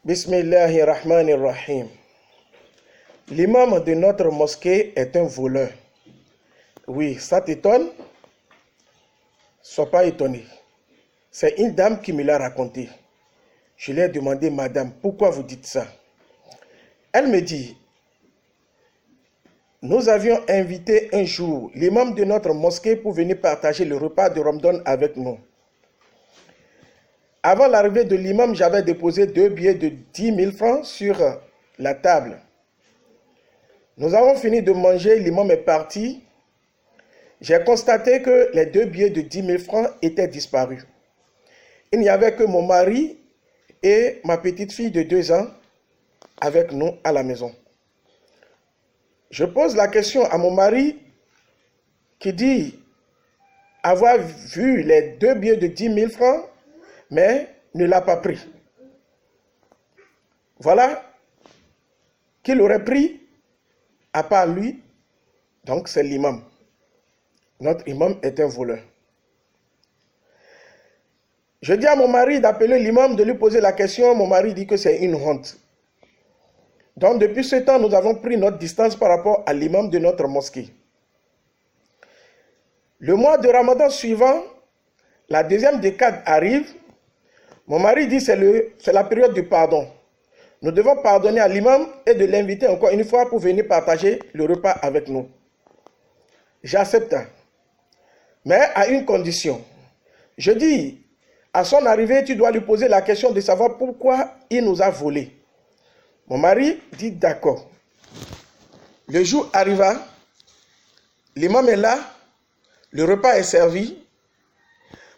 Bismillahirrahmanirrahim. L'imam de notre mosquée est un voleur. Oui, ça t'étonne? Sois pas étonné. C'est une dame qui me l'a raconté. Je lui ai demandé, madame, pourquoi vous dites ça? Elle me dit, nous avions invité un jour l'imam de notre mosquée pour venir partager le repas de Ramadan avec nous. Avant l'arrivée de l'imam, j'avais déposé 2 billets de 10 000 francs sur la table. Nous avons fini de manger, l'imam est parti. J'ai constaté que les 2 billets de 10 000 francs étaient disparus. Il n'y avait que mon mari et ma petite fille de 2 ans avec nous à la maison. Je pose la question à mon mari qui dit avoir vu les 2 billets de 10 000 francs, mais ne l'a pas pris. Voilà qu'il aurait pris à part lui, donc c'est l'imam. Notre imam est un voleur. Je dis à mon mari d'appeler l'imam, de lui poser la question. Mon mari dit que c'est une honte. Donc depuis ce temps, nous avons pris notre distance par rapport à l'imam de notre mosquée. Le mois de Ramadan suivant, la deuxième décade arrive. Mon mari dit que c'est la période du pardon. Nous devons pardonner à l'imam et de l'inviter encore une fois pour venir partager le repas avec nous. J'accepte, mais à une condition. Je dis, à son arrivée, tu dois lui poser la question de savoir pourquoi il nous a volé. Mon mari dit d'accord. Le jour arriva, l'imam est là, le repas est servi.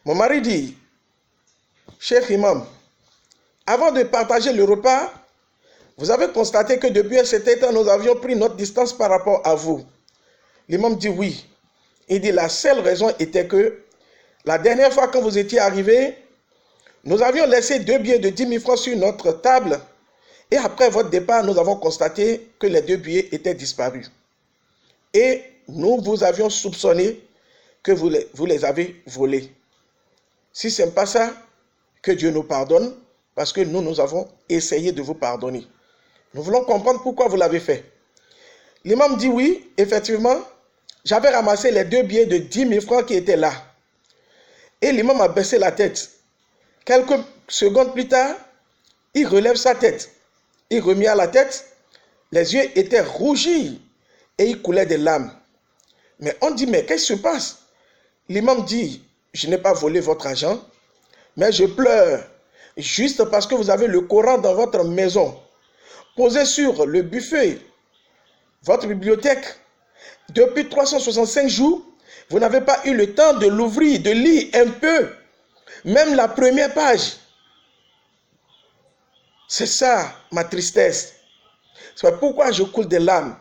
Mon mari dit, cher imam, avant de partager le repas, vous avez constaté que depuis un certain temps, nous avions pris notre distance par rapport à vous. L'imam dit oui. Il dit la seule raison était que la dernière fois quand vous étiez arrivé, nous avions laissé 2 billets de 10 000 francs sur notre table et après votre départ, nous avons constaté que les 2 billets étaient disparus. Et nous vous avions soupçonné que vous les avez volés. Si ce n'est pas ça, que Dieu nous pardonne parce que nous avons essayé de vous pardonner. Nous voulons comprendre pourquoi vous l'avez fait. L'imam dit oui, effectivement, j'avais ramassé les 2 billets de 10 000 francs qui étaient là. Et l'imam a baissé la tête. Quelques secondes plus tard, il relève sa tête. Il remet à la tête, les yeux étaient rougis et il coulait des larmes. Mais on dit, mais qu'est-ce qui se passe? L'imam dit, je n'ai pas volé votre argent, mais je pleure juste parce que vous avez le Coran dans votre maison, posé sur le buffet, votre bibliothèque. Depuis 365 jours, vous n'avez pas eu le temps de l'ouvrir, de lire un peu, même la première page. C'est ça ma tristesse. C'est pourquoi je coule des larmes.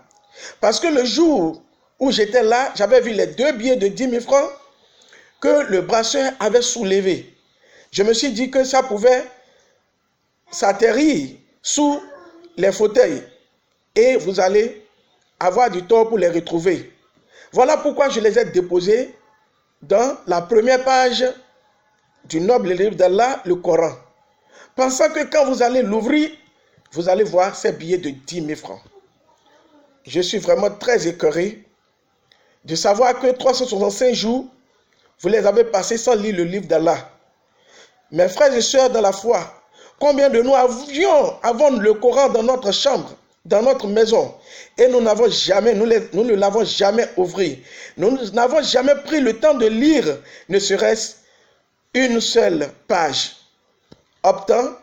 Parce que le jour où j'étais là, j'avais vu les 2 billets de 10 000 francs que le brasseur avait soulevé. Je me suis dit que ça pouvait s'atterrir sous les fauteuils et vous allez avoir du tort pour les retrouver. Voilà pourquoi je les ai déposés dans la première page du noble livre d'Allah, le Coran. Pensant que quand vous allez l'ouvrir, vous allez voir ces billets de 10 000 francs. Je suis vraiment très écœuré de savoir que 365 jours, vous les avez passés sans lire le livre d'Allah. Mes frères et sœurs dans la foi, combien de nous avons le Coran dans notre chambre, dans notre maison, et nous ne l'avons jamais ouvert. Nous n'avons jamais pris le temps de lire, ne serait-ce une seule page. Pourtant,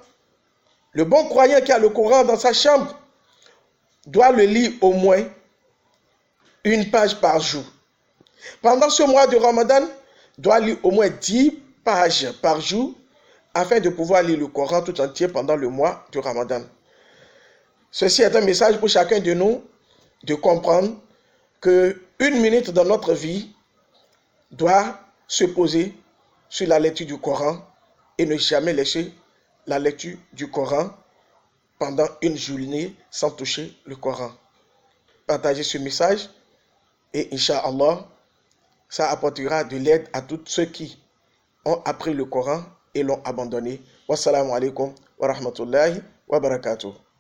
le bon croyant qui a le Coran dans sa chambre doit le lire au moins une page par jour. Pendant ce mois de Ramadan, doit lire au moins 10 pages par jour afin de pouvoir lire le Coran tout entier pendant le mois de Ramadan. Ceci est un message pour chacun de nous de comprendre que 1 minute dans notre vie doit se poser sur la lecture du Coran et ne jamais laisser la lecture du Coran pendant une journée sans toucher le Coran. Partagez ce message et Inch'Allah, ça apportera de l'aide à tous ceux qui ont appris le Coran et l'ont abandonné. Wassalamu alaikum wa rahmatullahi wa wa barakatuh.